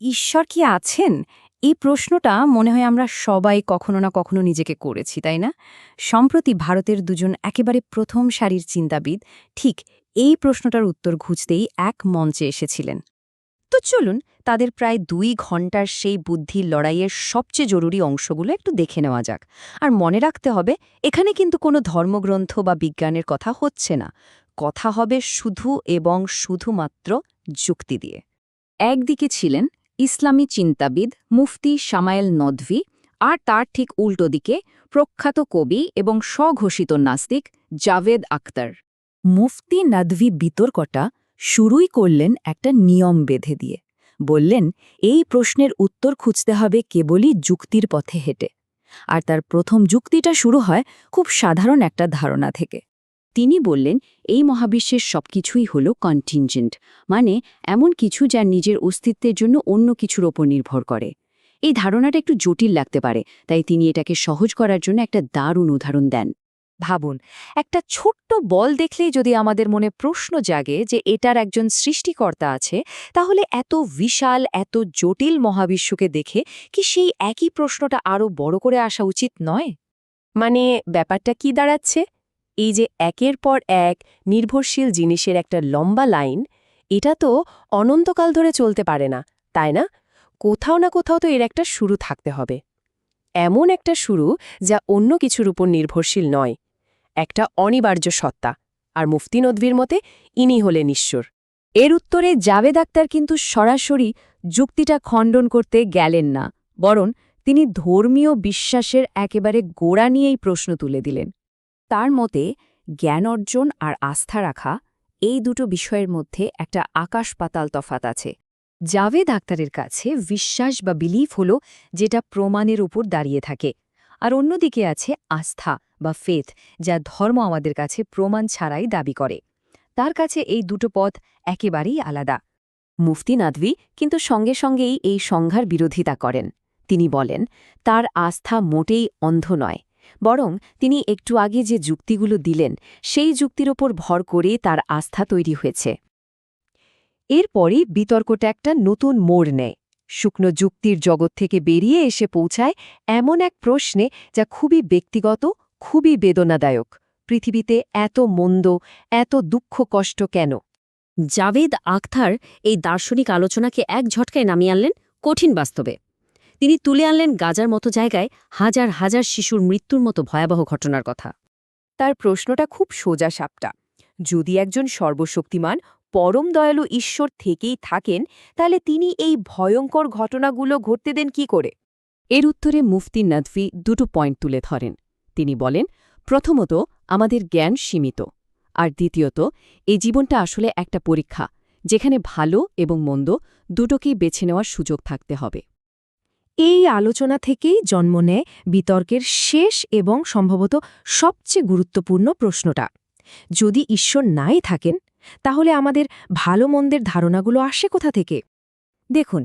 ঈশ্বর কি আছেন? এই প্রশ্নটা মনে হয় আমরা সবাই কখনো না কখনো নিজেকে করেছি, তাই না? সম্প্রতি ভারতের দুজন একেবারে প্রথম সারির চিন্তাবিদ ঠিক এই প্রশ্নটার উত্তর খুঁজতেই এক মঞ্চে এসেছিলেন। তো চলুন তাদের প্রায় 2 ঘণ্টার সেই বুদ্ধির লড়াইয়ের সবচেয়ে জরুরি অংশগুলো একটু দেখে নেওয়া যাক। আর মনে রাখতে হবে, এখানে কিন্তু কোনো ধর্মগ্রন্থ বা বিজ্ঞানের কথা হচ্ছে না। কথা হবে শুধু এবং শুধুমাত্র যুক্তি দিয়ে। একদিকে ছিলেন ইসলামী চিন্তাবিদ মুফতি শামায়েল নদভী, আর তার ঠিক উল্টো দিকে প্রখ্যাত কবি এবং স্বঘোষিত নাস্তিক জাভেদ আখতার। মুফতি নদভী বিতর্কটা শুরুই করলেন একটা নিয়ম বেঁধে দিয়ে। বললেন, এই প্রশ্নের উত্তর খুঁজতে হবে কেবলই যুক্তির পথে হেঁটে। আর তার প্রথম যুক্তিটা শুরু হয় খুব সাধারণ একটা ধারণা থেকে। তিনি বললেন, এই মহাবিশ্বের সবকিছুই হল কন্টিনজেন্ট, মানে এমন কিছু যা নিজের অস্তিত্বের জন্য অন্য কিছুর ওপর নির্ভর করে। এই ধারণাটা একটু জটিল লাগতে পারে, তাই তিনি এটাকে সহজ করার জন্য একটা দারুণ উদাহরণ দেন। ভাবুন, একটা ছোট্ট বল দেখলেই যদি আমাদের মনে প্রশ্ন জাগে যে এটার একজন সৃষ্টিকর্তা আছে, তাহলে এত বিশাল এত জটিল মহাবিশ্বকে দেখে কি সেই একই প্রশ্নটা আরও বড় করে আসা উচিত নয়? মানে ব্যাপারটা কি দাঁড়াচ্ছে? এই যে একের পর এক নির্ভরশীল জিনিসের একটা লম্বা লাইন, এটা তো অনন্তকাল ধরে চলতে পারে না, তাই না? কোথাও না কোথাও তো এর একটা শুরু থাকতে হবে। এমন একটা শুরু যা অন্য কিছুর উপর নির্ভরশীল নয়, একটা অনিবার্য সত্তা। আর মুফতি নদভীর মতে ইনি হলেন ঈশ্বর। এর উত্তরে জাভেদ আখতার কিন্তু সরাসরি যুক্তিটা খণ্ডন করতে গেলেন না, বরং তিনি ধর্মীয় বিশ্বাসের একেবারে গোড়া নিয়েই প্রশ্ন তুলে দিলেন। তার মতে জ্ঞান অর্জন আর আস্থা রাখা, এই দুটো বিষয়ের মধ্যে একটা আকাশ-পাতাল তফাত আছে। জাভেদ আখতারের কাছে বিশ্বাস বা বিলিফ হলো যেটা প্রমাণের উপর দাঁড়িয়ে থাকে, আর অন্যদিকে আছে আস্থা বা ফেথ, যা ধর্ম আমাদের কাছে প্রমাণ ছাড়াই দাবি করে। তার কাছে এই দুটো পথ একেবারেই আলাদা। মুফতি নদভী কিন্তু সঙ্গে সঙ্গেই এই সংজ্ঞার বিরোধিতা করেন। তিনি বলেন, তার আস্থা মোটেই অন্ধ নয়, বরং তিনি একটু আগে যে যুক্তিগুলো দিলেন সেই যুক্তির ওপর ভর করে তার আস্থা তৈরি হয়েছে। এরপরই বিতর্কটা একটা নতুন মোড় নেয়। শুকনো যুক্তির জগৎ থেকে বেরিয়ে এসে পৌঁছায় এমন এক প্রশ্নে যা খুবই ব্যক্তিগত, খুবই বেদনাদায়ক। পৃথিবীতে এত মন্দ, এত দুঃখ কষ্ট কেন? জাভেদ আখতার এই দার্শনিক আলোচনাকে এক ঝটকায় নামিয়ে আনলেন কঠিন বাস্তবে। তিনি তুলে আনলেন গাজার মতো জায়গায় হাজার হাজার শিশুর মৃত্যুর মতো ভয়াবহ ঘটনার কথা। তার প্রশ্নটা খুব সোজা সাপটা। যদি একজন সর্বশক্তিমান পরম দয়ালু ঈশ্বর থেকেই থাকেন, তাহলে তিনি এই ভয়ঙ্কর ঘটনাগুলো ঘটতে দেন কি করে? এর উত্তরে মুফতি নদভী দুটো পয়েন্ট তুলে ধরেন। তিনি বলেন, প্রথমত, আমাদের জ্ঞান সীমিত, আর দ্বিতীয়ত, এই জীবনটা আসলে একটা পরীক্ষা, যেখানে ভালো এবং মন্দ দুটোকেই বেছে নেওয়ার সুযোগ থাকতে হবে। এই আলোচনা থেকেই জন্ম নেয় বিতর্কের শেষ এবং সম্ভবত সবচেয়ে গুরুত্বপূর্ণ প্রশ্নটা। যদি ঈশ্বর নাই থাকেন, তাহলে আমাদের ভালো মন্দের ধারণাগুলো আসে কোথা থেকে? দেখুন,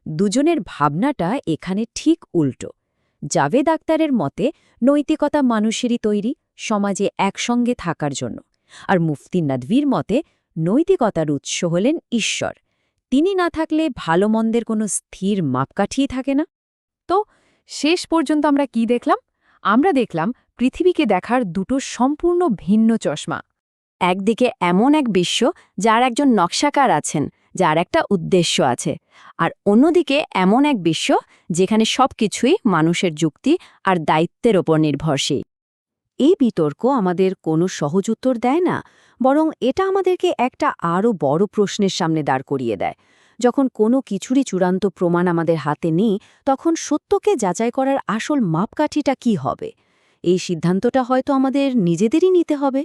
দুজনের ভাবনাটা এখানে ঠিক উল্টো। জাভেদ আখতারের মতে নৈতিকতা মানুষেরই তৈরি, সমাজে একসঙ্গে থাকার জন্য। আর মুফতি নদভীর মতে নৈতিকতার উৎস হলেন ঈশ্বর। তিনি না থাকলে ভালো মন্দের কোনো স্থির মাপকাঠিই থাকে না। তো শেষ পর্যন্ত আমরা কি দেখলাম? আমরা দেখলাম পৃথিবীকে দেখার দুটো সম্পূর্ণ ভিন্ন চশমা। একদিকে এমন এক বিশ্ব যার একজন নকশাকার আছেন, যার একটা উদ্দেশ্য আছে, আর অন্যদিকে এমন এক বিশ্ব যেখানে সবকিছুই মানুষের যুক্তি আর দায়িত্বের ওপর নির্ভরশীল। এই বিতর্ক আমাদের কোনো সহজ উত্তর দেয় না, বরং এটা আমাদেরকে একটা আরও বড় প্রশ্নের সামনে দাঁড় করিয়ে দেয়। যখন কোনো কিছুরই চূড়ান্ত প্রমাণ আমাদের হাতে নেই, তখন সত্যকে যাচাই করার আসল মাপকাঠিটা কি হবে? এই সিদ্ধান্তটা হয়তো আমাদের নিজেদেরই নিতে হবে।